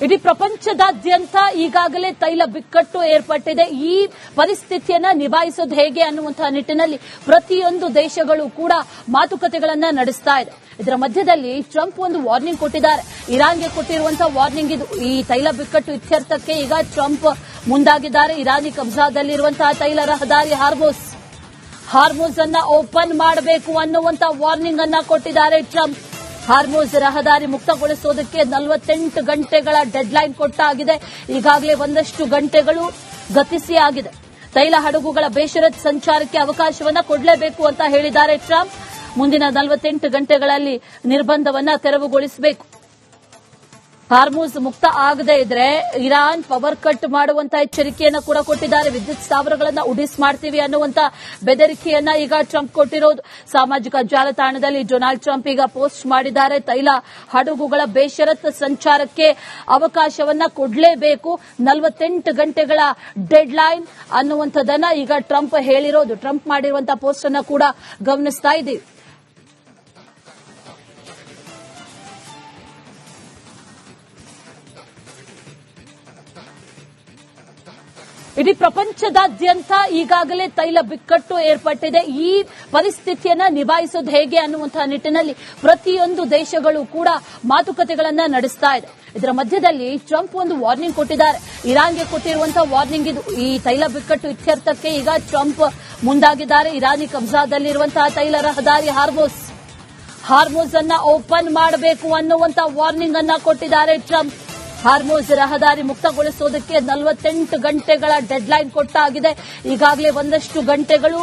ಇಡೀ ಪ್ರಪಂಚದಾದ್ಯಂತ ಈಗಾಗಲೇ ತೈಲ ಬಿಕ್ಕಟ್ಟು ಏರ್ಪಟ್ಟಿದೆ. ಈ ಪರಿಸ್ಥಿತಿಯನ್ನ ನಿಭಾಯಿಸೋದು ಹೇಗೆ ಅನ್ನುವಂತಹ ನಿಟ್ಟಿನಲ್ಲಿ ಪ್ರತಿಯೊಂದು ದೇಶಗಳು ಕೂಡ ಮಾತುಕತೆಗಳನ್ನ ನಡೆಸ್ತಾ ಇದೆ. ಇದರ ಮಧ್ಯದಲ್ಲಿ ಟ್ರಂಪ್ ಒಂದು ವಾರ್ನಿಂಗ್ ಕೊಟ್ಟಿದ್ದಾರೆ. ಇರಾನ್ಗೆ ಕೊಟ್ಟಿರುವಂತಹ ವಾರ್ನಿಂಗ್ ಇದು. ಈ ತೈಲ ಬಿಕ್ಕಟ್ಟು ಇತ್ಯರ್ಥಕ್ಕೆ ಈಗ ಟ್ರಂಪ್ ಮುಂದಾಗಿದ್ದಾರೆ. ಇರಾನಿ ಕಬ್ಜಾದಲ್ಲಿರುವಂತಹ ತೈಲ ರಹದಾರಿ ಹಾರ್ಮೋಸ್ ಅನ್ನ ಓಪನ್ ಮಾಡಬೇಕು ಅನ್ನುವಂತ ವಾರ್ನಿಂಗ್ ಅನ್ನ ಕೊಟ್ಟಿದ್ದಾರೆ ಟ್ರಂಪ್. ಹಾರ್ಮೋಸ್ ರಹದಾರಿ ಮುಕ್ತಗೊಳಿಸೋದಕ್ಕೆ 48 ಗಂಟೆಗಳ ಡೆಡ್ಲೈನ್ ಕೊಟ್ಟಾಗಿದೆ. ಈಗಾಗಲೇ ಒಂದಷ್ಟು ಗಂಟೆಗಳು ಗತಿಸಿ ಆಗಿದೆ. ತೈಲ ಹಡಗುಗಳ ಬೇಷರತ್ ಸಂಚಾರಕ್ಕೆ ಅವಕಾಶವನ್ನ ಕೊಡಲೇಬೇಕು ಅಂತ ಹೇಳಿದ್ದಾರೆ ಟ್ರಂಪ್. ಮುಂದಿನ 48 ಗಂಟೆಗಳಲ್ಲಿ ನಿರ್ಬಂಧವನ್ನ ತೆರವುಗೊಳಿಸಬೇಕು. ಹಾರ್ಮೂಸ್ ಮುಕ್ತ ಆಗದೇ ಇದ್ರೆ ಇರಾನ್ ಪವರ್ ಕಟ್ ಮಾಡುವಂತ ಎಚ್ಚರಿಕೆಯನ್ನ ಕೂಡ ಕೊಟ್ಟಿದ್ದಾರೆ. ವಿದ್ಯುತ್ ಸ್ಥಾವರಗಳನ್ನ ಉಡಿಸ್ ಮಾಡ್ತೀವಿ ಅನ್ನುವಂತ ಬೆದರಿಕೆಯನ್ನ ಈಗ ಟ್ರಂಪ್ ಕೊಟ್ಟಿರೋದು. ಸಾಮಾಜಿಕ ಜಾಲತಾಣದಲ್ಲಿ ಡೊನಾಲ್ಡ್ ಟ್ರಂಪ್ ಈಗ ಪೋಸ್ಟ್ ಮಾಡಿದ್ದಾರೆ. ತೈಲ ಹಡಗುಗಳ ಬೇಷರತ್ ಸಂಚಾರಕ್ಕೆ ಅವಕಾಶವನ್ನ ಕೊಡಲೇಬೇಕು, 48 ಗಂಟೆಗಳ ಡೆಡ್ ಲೈನ್ ಅನ್ನುವಂಥದ್ದನ್ನ ಈಗ ಟ್ರಂಪ್ ಹೇಳಿರೋದು. ಟ್ರಂಪ್ ಮಾಡಿರುವಂತಹ ಪೋಸ್ಟ್ ಅನ್ನ ಕೂಡ ಗಮನಿಸ್ತಾ ಇದ್ದೀವಿ. ಇಡೀ ಪ್ರಪಂಚದಾದ್ಯಂತ ಈಗಾಗಲೇ ತೈಲ ಬಿಕ್ಕಟ್ಟು ಏರ್ಪಟ್ಟಿದೆ. ಈ ಪರಿಸ್ಥಿತಿಯನ್ನ ನಿಭಾಯಿಸೋದು ಹೇಗೆ ಅನ್ನುವಂತಹ ನಿಟ್ಟಿನಲ್ಲಿ ಪ್ರತಿಯೊಂದು ದೇಶಗಳು ಕೂಡ ಮಾತುಕತೆಗಳನ್ನ ನಡೆಸ್ತಾ ಇದೆ. ಇದರ ಮಧ್ಯದಲ್ಲಿ ಟ್ರಂಪ್ ಒಂದು ವಾರ್ನಿಂಗ್ ಕೊಟ್ಟಿದ್ದಾರೆ. ಇರಾನ್ಗೆ ಕೊಟ್ಟಿರುವಂತಹ ವಾರ್ನಿಂಗ್ ಇದು. ಈ ತೈಲ ಬಿಕ್ಕಟ್ಟು ಇತ್ಯರ್ಥಕ್ಕೆ ಈಗ ಟ್ರಂಪ್ ಮುಂದಾಗಿದ್ದಾರೆ. ಇರಾನಿ ಕಬ್ಜಾದಲ್ಲಿರುವಂತಹ ತೈಲ ರಹದಾರಿ ಹಾರ್ಮೋಸ್ ಅನ್ನ ಓಪನ್ ಮಾಡಬೇಕು ಅನ್ನುವಂತ ವಾರ್ನಿಂಗ್ ಅನ್ನ ಕೊಟ್ಟಿದ್ದಾರೆ ಟ್ರಂಪ್. ಹಾರ್ಮೋಸ್ ರಹದಾರಿ ಮುಕ್ತಗೊಳಿಸೋದಕ್ಕೆ 48 ಗಂಟೆಗಳ ಡೆಡ್ಲೈನ್ ಕೊಟ್ಟಾಗಿದೆ. ಈಗಾಗಲೇ ಒಂದಷ್ಟು ಗಂಟೆಗಳು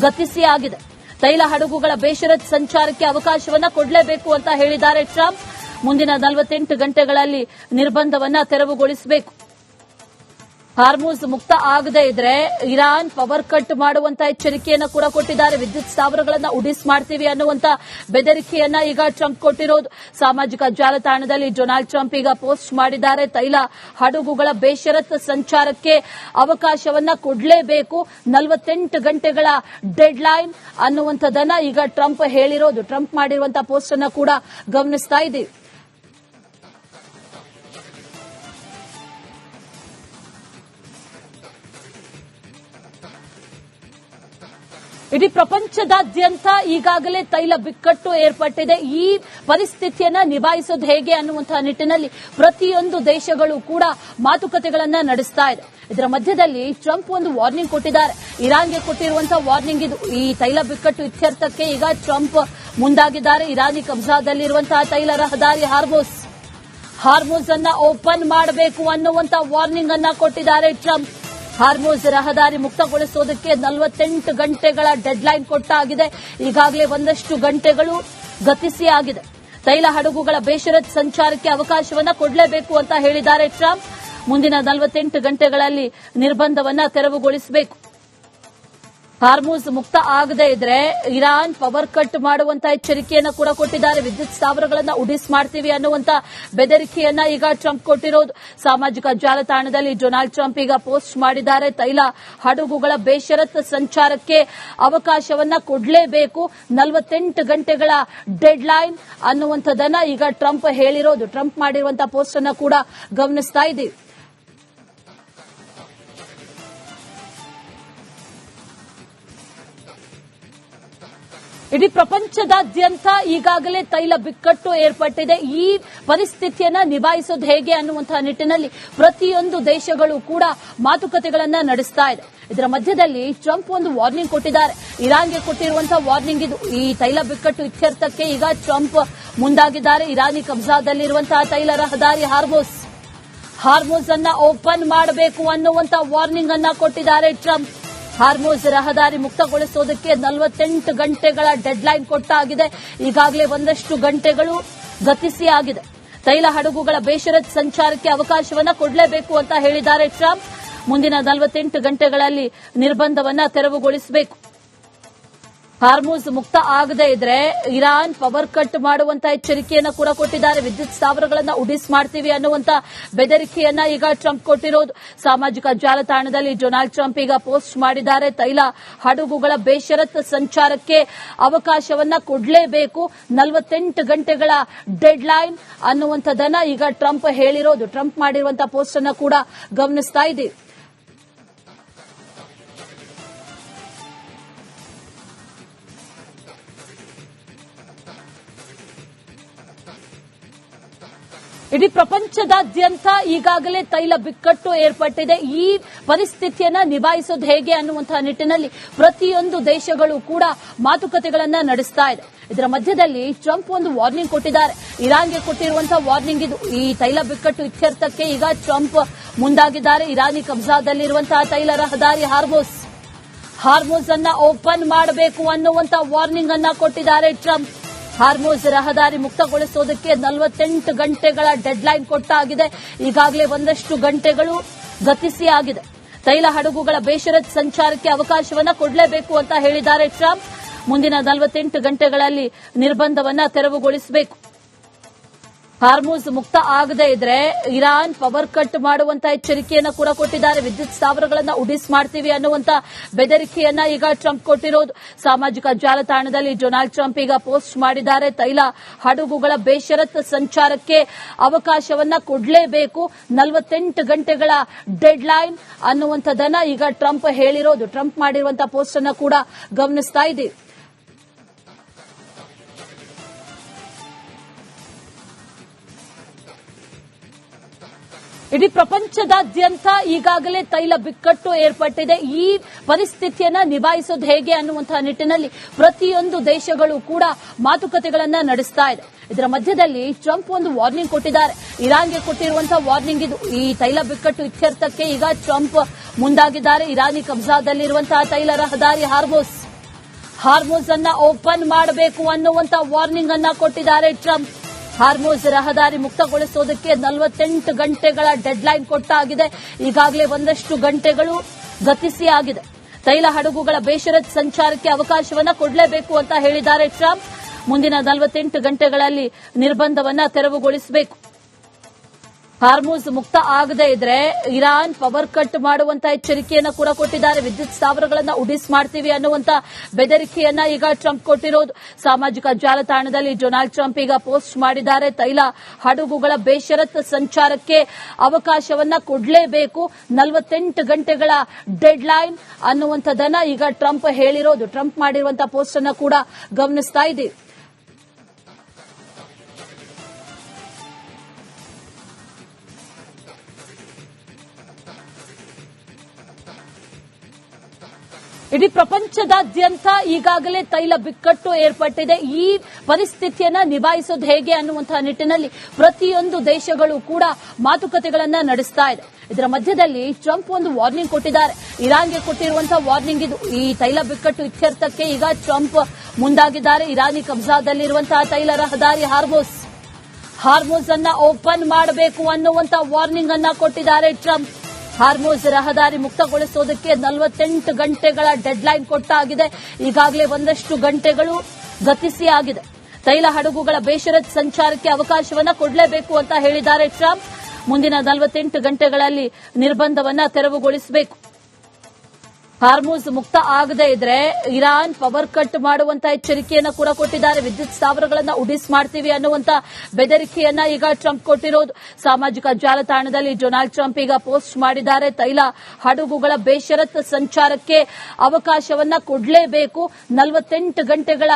ಗತಿಸಿ ಆಗಿದೆ. ತೈಲ ಹಡಗುಗಳ ಬೇಷರತ್ ಸಂಚಾರಕ್ಕೆ ಅವಕಾಶವನ್ನ ಕೊಡಲೇಬೇಕು ಅಂತ ಹೇಳಿದ್ದಾರೆ ಟ್ರಂಪ್. ಮುಂದಿನ 48 ಗಂಟೆಗಳಲ್ಲಿ ನಿರ್ಬಂಧವನ್ನ ತೆರವುಗೊಳಿಸಬೇಕು. ಹಾರ್ಮೂಸ್ ಮುಕ್ತ ಆಗದೇ ಇದ್ರೆ ಇರಾನ್ ಪವರ್ ಕಟ್ ಮಾಡುವಂತ ಎಚ್ಚರಿಕೆಯನ್ನ ಕೂಡ ಕೊಟ್ಟಿದ್ದಾರೆ. ವಿದ್ಯುತ್ ಸ್ಥಾವರಗಳನ್ನ ಉಡಿಸ್ ಮಾಡ್ತೀವಿ ಅನ್ನುವಂತ ಬೆದರಿಕೆಯನ್ನ ಈಗ ಟ್ರಂಪ್ ಕೊಟ್ಟಿರೋದು. ಸಾಮಾಜಿಕ ಜಾಲತಾಣದಲ್ಲಿ ಡೊನಾಲ್ಡ್ ಟ್ರಂಪ್ ಈಗ ಪೋಸ್ಟ್ ಮಾಡಿದ್ದಾರೆ. ತೈಲ ಹಡಗುಗಳ ಬೇಷರತ್ ಸಂಚಾರಕ್ಕೆ ಅವಕಾಶವನ್ನ ಕೊಡಲೇಬೇಕು, 48 ಗಂಟೆಗಳ ಡೆಡ್ ಲೈನ್ ಅನ್ನುವಂಥದ್ದನ್ನ ಈಗ ಟ್ರಂಪ್ ಹೇಳಿರೋದು. ಟ್ರಂಪ್ ಮಾಡಿರುವಂತಹ ಪೋಸ್ಟ್ ಅನ್ನ ಕೂಡ ಗಮನಿಸ್ತಾ ಇದ್ದೀವಿ. ಇಡೀ ಪ್ರಪಂಚದಾದ್ಯಂತ ಈಗಾಗಲೇ ತೈಲ ಬಿಕ್ಕಟ್ಟು ಏರ್ಪಟ್ಟಿದೆ. ಈ ಪರಿಸ್ಥಿತಿಯನ್ನ ನಿಭಾಯಿಸೋದು ಹೇಗೆ ಅನ್ನುವಂತಹ ನಿಟ್ಟಿನಲ್ಲಿ ಪ್ರತಿಯೊಂದು ದೇಶಗಳು ಕೂಡ ಮಾತುಕತೆಗಳನ್ನ ನಡೆಸ್ತಾ ಇದೆ. ಇದರ ಮಧ್ಯದಲ್ಲಿ ಟ್ರಂಪ್ ಒಂದು ವಾರ್ನಿಂಗ್ ಕೊಟ್ಟಿದ್ದಾರೆ. ಇರಾನ್ಗೆ ಕೊಟ್ಟಿರುವಂತಹ ವಾರ್ನಿಂಗ್ ಇದು. ಈ ತೈಲ ಬಿಕ್ಕಟ್ಟು ಇತ್ಯರ್ಥಕ್ಕೆ ಈಗ ಟ್ರಂಪ್ ಮುಂದಾಗಿದ್ದಾರೆ. ಇರಾನಿ ಕಬ್ಜಾದಲ್ಲಿರುವಂತಹ ತೈಲ ರಹದಾರಿ ಹಾರ್ಮೋಸ್ ಅನ್ನ ಓಪನ್ ಮಾಡಬೇಕು ಅನ್ನುವಂತ ವಾರ್ನಿಂಗ್ ಅನ್ನ ಕೊಟ್ಟಿದ್ದಾರೆ ಟ್ರಂಪ್. ಹಾರ್ಮೋಸ್ ರಹದಾರಿ ಮುಕ್ತಗೊಳಿಸೋದಕ್ಕೆ 48 ಗಂಟೆಗಳ ಡೆಡ್ಲೈನ್ ಕೊಟ್ಟಾಗಿದೆ. ಈಗಾಗಲೇ ಒಂದಷ್ಟು ಗಂಟೆಗಳು ಗತಿಸಿ ಆಗಿದೆ. ತೈಲ ಹಡಗುಗಳ ಬೇಷರತ್ ಸಂಚಾರಕ್ಕೆ ಅವಕಾಶವನ್ನ ಕೊಡಲೇಬೇಕು ಅಂತ ಹೇಳಿದ್ದಾರೆ ಟ್ರಂಪ್. ಮುಂದಿನ 48 ಗಂಟೆಗಳಲ್ಲಿ ನಿರ್ಬಂಧವನ್ನ ತೆರವುಗೊಳಿಸಬೇಕು. ಹಾರ್ಮೂಸ್ ಮುಕ್ತ ಆಗದೇ ಇದ್ರೆ ಇರಾನ್ ಪವರ್ ಕಟ್ ಮಾಡುವಂತ ಎಚ್ಚರಿಕೆಯನ್ನ ಕೂಡ ಕೊಟ್ಟಿದ್ದಾರೆ. ವಿದ್ಯುತ್ ಸ್ಥಾವರಗಳನ್ನ ಉಡಿಸ್ ಮಾಡ್ತೀವಿ ಅನ್ನುವಂತ ಬೆದರಿಕೆಯನ್ನ ಈಗ ಟ್ರಂಪ್ ಕೊಟ್ಟಿರೋದು. ಸಾಮಾಜಿಕ ಜಾಲತಾಣದಲ್ಲಿ ಡೊನಾಲ್ಡ್ ಟ್ರಂಪ್ ಈಗ ಪೋಸ್ಟ್ ಮಾಡಿದ್ದಾರೆ. ತೈಲ ಹಡಗುಗಳ ಬೇಷರತ್ ಸಂಚಾರಕ್ಕೆ ಅವಕಾಶವನ್ನ ಕೊಡಲೇಬೇಕು, 48 ಗಂಟೆಗಳ ಡೆಡ್ ಲೈನ್ ಅನ್ನುವಂಥದ್ದನ್ನ ಈಗ ಟ್ರಂಪ್ ಹೇಳಿರೋದು. ಟ್ರಂಪ್ ಮಾಡಿರುವಂತಹ ಪೋಸ್ಟ್ ಅನ್ನ ಕೂಡ ಗಮನಿಸ್ತಾ ಇದ್ದೀವಿ. ಇಡೀ ಪ್ರಪಂಚದಾದ್ಯಂತ ಈಗಾಗಲೇ ತೈಲ ಬಿಕ್ಕಟ್ಟು ಏರ್ಪಟ್ಟಿದೆ. ಈ ಪರಿಸ್ಥಿತಿಯನ್ನ ನಿಭಾಯಿಸೋದು ಹೇಗೆ ಅನ್ನುವಂತಹ ನಿಟ್ಟಿನಲ್ಲಿ ಪ್ರತಿಯೊಂದು ದೇಶಗಳು ಕೂಡ ಮಾತುಕತೆಗಳನ್ನ ನಡೆಸ್ತಾ ಇದೆ. ಇದರ ಮಧ್ಯದಲ್ಲಿ ಟ್ರಂಪ್ ಒಂದು ವಾರ್ನಿಂಗ್ ಕೊಟ್ಟಿದ್ದಾರೆ. ಇರಾನ್ಗೆ ಕೊಟ್ಟಿರುವಂತಹ ವಾರ್ನಿಂಗ್ ಇದು. ಈ ತೈಲ ಬಿಕ್ಕಟ್ಟು ಇತ್ಯರ್ಥಕ್ಕೆ ಈಗ ಟ್ರಂಪ್ ಮುಂದಾಗಿದ್ದಾರೆ. ಇರಾನಿ ಕಬ್ಜಾದಲ್ಲಿರುವಂತಹ ತೈಲ ರಹದಾರಿ ಹಾರ್ಮೋಸ್ ಅನ್ನ ಓಪನ್ ಮಾಡಬೇಕು ಅನ್ನುವಂತ ವಾರ್ನಿಂಗ್ ಅನ್ನ ಕೊಟ್ಟಿದ್ದಾರೆ ಟ್ರಂಪ್. ಹಾರ್ಮೋಸ್ ರಹದಾರಿ ಮುಕ್ತಗೊಳಿಸೋದಕ್ಕೆ 48 ಗಂಟೆಗಳ ಡೆಡ್ಲೈನ್ ಕೊಟ್ಟಾಗಿದೆ. ಈಗಾಗಲೇ ಒಂದಷ್ಟು ಗಂಟೆಗಳು ಗತಿಸಿ ಆಗಿದೆ. ತೈಲ ಹಡಗುಗಳ ಬೇಷರತ್ ಸಂಚಾರಕ್ಕೆ ಅವಕಾಶವನ್ನ ಕೊಡಲೇಬೇಕು ಅಂತ ಹೇಳಿದ್ದಾರೆ ಟ್ರಂಪ್. ಮುಂದಿನ 48 ಗಂಟೆಗಳಲ್ಲಿ ನಿರ್ಬಂಧವನ್ನ ತೆರವುಗೊಳಿಸಬೇಕು. ಹಾರ್ಮುಜ್ ಮುಕ್ತ ಆಗದೇ ಇದ್ರೆ ಇರಾನ್ ಪವರ್ ಕಟ್ ಮಾಡುವಂತ ಎಚ್ಚರಿಕೆಯನ್ನ ಕೂಡ ಕೊಟ್ಟಿದ್ದಾರೆ. ವಿದ್ಯುತ್ ಸ್ಥಾವರಗಳನ್ನ ಉಡಿಸ್ ಮಾಡ್ತೀವಿ ಅನ್ನುವಂತ ಬೆದರಿಕೆಯನ್ನ ಈಗ ಟ್ರಂಪ್ ಕೊಟ್ಟಿರೋದು. ಸಾಮಾಜಿಕ ಜಾಲತಾಣದಲ್ಲಿ ಡೊನಾಲ್ಡ್ ಟ್ರಂಪ್ ಈಗ ಪೋಸ್ಟ್ ಮಾಡಿದ್ದಾರೆ. ತೈಲ ಹಡಗುಗಳ ಬೇಷರತ್ ಸಂಚಾರಕ್ಕೆ ಅವಕಾಶವನ್ನ ಕೊಡಲೇಬೇಕು, 48 ಗಂಟೆಗಳ ಡೆಡ್ ಲೈನ್ ಅನ್ನುವಂಥದ್ದನ್ನ ಈಗ ಟ್ರಂಪ್ ಹೇಳಿರೋದು. ಟ್ರಂಪ್ ಮಾಡಿರುವಂತಹ ಪೋಸ್ಟ್ ಅನ್ನ ಕೂಡ ಗಮನಿಸ್ತಾ ಇದ್ದೀವಿ. ಇಡೀ ಪ್ರಪಂಚದಾದ್ಯಂತ ಈಗಾಗಲೇ ತೈಲ ಬಿಕ್ಕಟ್ಟು ಏರ್ಪಟ್ಟಿದೆ. ಈ ಪರಿಸ್ಥಿತಿಯನ್ನ ನಿಭಾಯಿಸೋದು ಹೇಗೆ ಅನ್ನುವಂತಹ ನಿಟ್ಟಿನಲ್ಲಿ ಪ್ರತಿಯೊಂದು ದೇಶಗಳು ಕೂಡ ಮಾತುಕತೆಗಳನ್ನ ನಡೆಸ್ತಾ ಇದೆ. ಇದರ ಮಧ್ಯದಲ್ಲಿ ಟ್ರಂಪ್ ಒಂದು ವಾರ್ನಿಂಗ್ ಕೊಟ್ಟಿದ್ದಾರೆ. ಇರಾನ್ಗೆ ಕೊಟ್ಟಿರುವಂತಹ ವಾರ್ನಿಂಗ್ ಇದು. ಈ ತೈಲ ಬಿಕ್ಕಟ್ಟು ಇತ್ಯರ್ಥಕ್ಕೆ ಈಗ ಟ್ರಂಪ್ ಮುಂದಾಗಿದ್ದಾರೆ. ಇರಾನಿ ಕಬ್ಜಾದಲ್ಲಿರುವಂತಹ ತೈಲ ರಹದಾರಿ ಹಾರ್ಮುಜ್ ಅನ್ನ ಓಪನ್ ಮಾಡಬೇಕು ಅನ್ನುವಂತ ವಾರ್ನಿಂಗ್ ಅನ್ನ ಕೊಟ್ಟಿದ್ದಾರೆ ಟ್ರಂಪ್. ಹಾರ್ಮುಜ್ ರಹದಾರಿ ಮುಕ್ತಗೊಳಿಸೋದಕ್ಕೆ 48 ಗಂಟೆಗಳ ಡೆಡ್ ಲೈನ್ ಕೊಟ್ಟಾಗಿದೆ. ಈಗಾಗಲೇ ಒಂದಷ್ಟು ಗಂಟೆಗಳು ಗತಿಸಿ ಆಗಿದೆ. ತೈಲ ಹಡಗುಗಳ ಬೇಷರತ್ ಸಂಚಾರಕ್ಕೆ ಅವಕಾಶವನ್ನ ಕೊಡಲೇಬೇಕು ಅಂತ ಹೇಳಿದ್ದಾರೆ ಟ್ರಂಪ್. ಮುಂದಿನ 48 ಗಂಟೆಗಳಲ್ಲಿ ನಿರ್ಬಂಧವನ್ನ ತೆರವುಗೊಳಿಸಬೇಕು. ಹಾರ್ಮುಜ್ ಮುಕ್ತ ಆಗದೇ ಇದ್ರೆ ಇರಾನ್ ಪವರ್ ಕಟ್ ಮಾಡುವಂತ ಎಚ್ಚರಿಕೆಯನ್ನ ಕೂಡ ಕೊಟ್ಟಿದ್ದಾರೆ. ವಿದ್ಯುತ್ ಸ್ಥಾವರಗಳನ್ನ ಉಡಿಸ್ ಮಾಡ್ತೀವಿ ಅನ್ನುವಂತ ಬೆದರಿಕೆಯನ್ನ ಈಗ ಟ್ರಂಪ್ ಕೊಟ್ಟಿರೋದು. ಸಾಮಾಜಿಕ ಜಾಲತಾಣದಲ್ಲಿ ಡೊನಾಲ್ಡ್ ಟ್ರಂಪ್ ಈಗ ಪೋಸ್ಟ್ ಮಾಡಿದ್ದಾರೆ. ತೈಲ ಹಡಗುಗಳ ಬೇಷರತ್ ಸಂಚಾರಕ್ಕೆ ಅವಕಾಶವನ್ನ ಕೊಡಲೇಬೇಕು, 48 ಗಂಟೆಗಳ ಡೆಡ್ ಲೈನ್ ಅನ್ನುವಂಥದ್ದನ್ನ ಈಗ ಟ್ರಂಪ್ ಹೇಳಿರೋದು. ಟ್ರಂಪ್ ಮಾಡಿರುವಂತಹ ಪೋಸ್ಟ್ ಅನ್ನ ಕೂಡ ಗಮನಿಸ್ತಾ ಇದ್ದೀವಿ. ಇಡೀ ಪ್ರಪಂಚದಾದ್ಯಂತ ಈಗಾಗಲೇ ತೈಲ ಬಿಕ್ಕಟ್ಟು ಏರ್ಪಟ್ಟಿದೆ. ಈ ಪರಿಸ್ಥಿತಿಯನ್ನ ನಿಭಾಯಿಸೋದು ಹೇಗೆ ಅನ್ನುವಂತಹ ನಿಟ್ಟಿನಲ್ಲಿ ಪ್ರತಿಯೊಂದು ದೇಶಗಳು ಕೂಡ ಮಾತುಕತೆಗಳನ್ನ ನಡೆಸ್ತಾ ಇದೆ. ಇದರ ಮಧ್ಯದಲ್ಲಿ ಟ್ರಂಪ್ ಒಂದು ವಾರ್ನಿಂಗ್ ಕೊಟ್ಟಿದ್ದಾರೆ. ಇರಾನ್ಗೆ ಕೊಟ್ಟಿರುವಂತಹ ವಾರ್ನಿಂಗ್ ಇದು. ಈ ತೈಲ ಬಿಕ್ಕಟ್ಟು ಇತ್ಯರ್ಥಕ್ಕೆ ಈಗ ಟ್ರಂಪ್ ಮುಂದಾಗಿದ್ದಾರೆ. ಇರಾನಿ ಕಬ್ಜಾದಲ್ಲಿರುವಂತಹ ತೈಲ ರಹದಾರಿ ಹಾರ್ಮುಜ್ ಅನ್ನ ಓಪನ್ ಮಾಡಬೇಕು ಅನ್ನುವಂತ ವಾರ್ನಿಂಗ್ ಅನ್ನ ಕೊಟ್ಟಿದ್ದಾರೆ ಟ್ರಂಪ್. ಹಾರ್ಮುಜ್ ರಹದಾರಿ ಮುಕ್ತಗೊಳಿಸೋದಕ್ಕೆ 48 ಗಂಟೆಗಳ ಡೆಡ್ ಲೈನ್ ಕೊಟ್ಟಾಗಿದೆ. ಈಗಾಗಲೇ ಒಂದಷ್ಟು ಗಂಟೆಗಳು ಗತಿಸಿ ಆಗಿದೆ. ತೈಲ ಹಡಗುಗಳ ಬೇಷರತ್ ಸಂಚಾರಕ್ಕೆ ಅವಕಾಶವನ್ನ ಕೊಡಲೇಬೇಕು ಅಂತ ಹೇಳಿದ್ದಾರೆ ಟ್ರಂಪ್. ಮುಂದಿನ 48 ಗಂಟೆಗಳಲ್ಲಿ ನಿರ್ಬಂಧವನ್ನ ತೆರವುಗೊಳಿಸಬೇಕು. ಹಾರ್ಮುಜ್ ಮುಕ್ತ ಆಗದೇ ಇದ್ರೆ ಇರಾನ್ ಪವರ್ ಕಟ್ ಮಾಡುವಂತ ಎಚ್ಚರಿಕೆಯನ್ನ ಕೂಡ ಕೊಟ್ಟಿದ್ದಾರೆ. ವಿದ್ಯುತ್ ಸ್ಥಾವರಗಳನ್ನ ಉಡಿಸ್ ಮಾಡ್ತೀವಿ ಅನ್ನುವಂತ ಬೆದರಿಕೆಯನ್ನ ಈಗ ಟ್ರಂಪ್ ಕೊಟ್ಟಿರೋದು. ಸಾಮಾಜಿಕ ಜಾಲತಾಣದಲ್ಲಿ ಡೊನಾಲ್ಡ್ ಟ್ರಂಪ್ ಈಗ ಪೋಸ್ಟ್ ಮಾಡಿದ್ದಾರೆ. ತೈಲ ಹಡಗುಗಳ ಬೇಷರತ್ ಸಂಚಾರಕ್ಕೆ ಅವಕಾಶವನ್ನ ಕೊಡಲೇಬೇಕು, 48 ಗಂಟೆಗಳ ಡೆಡ್ ಲೈನ್ ಅನ್ನುವಂಥದ್ದನ್ನ ಈಗ ಟ್ರಂಪ್ ಹೇಳಿರೋದು. ಟ್ರಂಪ್ ಮಾಡಿರುವಂತಹ ಪೋಸ್ಟ್ ಅನ್ನ ಕೂಡ ಗಮನಿಸ್ತಾ ಇದ್ದೀವಿ. ಇಡೀ ಪ್ರಪಂಚದಾದ್ಯಂತ ಈಗಾಗಲೇ ತೈಲ ಬಿಕ್ಕಟ್ಟು ಏರ್ಪಟ್ಟಿದೆ. ಈ ಪರಿಸ್ಥಿತಿಯನ್ನ ನಿಭಾಯಿಸೋದು ಹೇಗೆ ಅನ್ನುವಂತಹ ನಿಟ್ಟಿನಲ್ಲಿ ಪ್ರತಿಯೊಂದು ದೇಶಗಳು ಕೂಡ ಮಾತುಕತೆಗಳನ್ನ ನಡೆಸ್ತಾ ಇದೆ. ಇದರ ಮಧ್ಯದಲ್ಲಿ ಟ್ರಂಪ್ ಒಂದು ವಾರ್ನಿಂಗ್ ಕೊಟ್ಟಿದ್ದಾರೆ. ಇರಾನ್ಗೆ ಕೊಟ್ಟಿರುವಂತಹ ವಾರ್ನಿಂಗ್ ಇದು. ಈ ತೈಲ ಬಿಕ್ಕಟ್ಟು ಇತ್ಯರ್ಥಕ್ಕೆ ಈಗ ಟ್ರಂಪ್ ಮುಂದಾಗಿದ್ದಾರೆ. ಇರಾನಿ ಕಬ್ಜಾದಲ್ಲಿರುವಂತಹ ತೈಲ ರಹದಾರಿ ಹಾರ್ಮುಜ್ ಅನ್ನ ಓಪನ್ ಮಾಡಬೇಕು ಅನ್ನುವಂತ ವಾರ್ನಿಂಗ್ ಅನ್ನ ಕೊಟ್ಟಿದ್ದಾರೆ ಟ್ರಂಪ್. ಹಾರ್ಮುಜ್ ರಹದಾರಿ ಮುಕ್ತಗೊಳಿಸೋದಕ್ಕೆ 48 ಗಂಟೆಗಳ ಡೆಡ್ ಲೈನ್ ಕೊಟ್ಟಾಗಿದೆ. ಈಗಾಗಲೇ ಒಂದಷ್ಟು ಗಂಟೆಗಳು ಗತಿಸಿ ಆಗಿದೆ. ತೈಲ ಹಡಗುಗಳ ಬೇಷರತ್ ಸಂಚಾರಕ್ಕೆ ಅವಕಾಶವನ್ನ ಕೊಡಲೇಬೇಕು ಅಂತ ಹೇಳಿದ್ದಾರೆ ಟ್ರಂಪ್. ಮುಂದಿನ 48 ಗಂಟೆಗಳಲ್ಲಿ ನಿರ್ಬಂಧವನ್ನ ತೆರವುಗೊಳಿಸಬೇಕು. ಹಾರ್ಮುಜ್ ಮುಕ್ತ ಆಗದೇ ಇದ್ರೆ ಇರಾನ್ ಪವರ್ ಕಟ್ ಮಾಡುವಂತ ಎಚ್ಚರಿಕೆಯನ್ನ ಕೂಡ ಕೊಟ್ಟಿದ್ದಾರೆ. ವಿದ್ಯುತ್ ಸ್ಥಾವರಗಳನ್ನ ಉಡಿಸ್ ಮಾಡ್ತೀವಿ ಅನ್ನುವಂತ ಬೆದರಿಕೆಯನ್ನ ಈಗ ಟ್ರಂಪ್ ಕೊಟ್ಟಿರೋದು. ಸಾಮಾಜಿಕ ಜಾಲತಾಣದಲ್ಲಿ ಡೊನಾಲ್ಡ್ ಟ್ರಂಪ್ ಈಗ ಪೋಸ್ಟ್ ಮಾಡಿದ್ದಾರೆ. ತೈಲ ಹಡಗುಗಳ ಬೇಷರತ್ ಸಂಚಾರಕ್ಕೆ ಅವಕಾಶವನ್ನ ಕೊಡಲೇಬೇಕು, 48 ಗಂಟೆಗಳ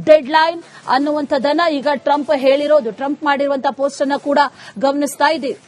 ಡೆಡ್ ಲೈನ್ ಅನ್ನುವಂಥದ್ದನ್ನ ಈಗ ಟ್ರಂಪ್ ಹೇಳಿರೋದು. ಟ್ರಂಪ್ ಮಾಡಿರುವಂತಹ ಪೋಸ್ಟ್ ಅನ್ನ ಕೂಡ ಗಮನಿಸ್ತಾ ಇದ್ದೀವಿ.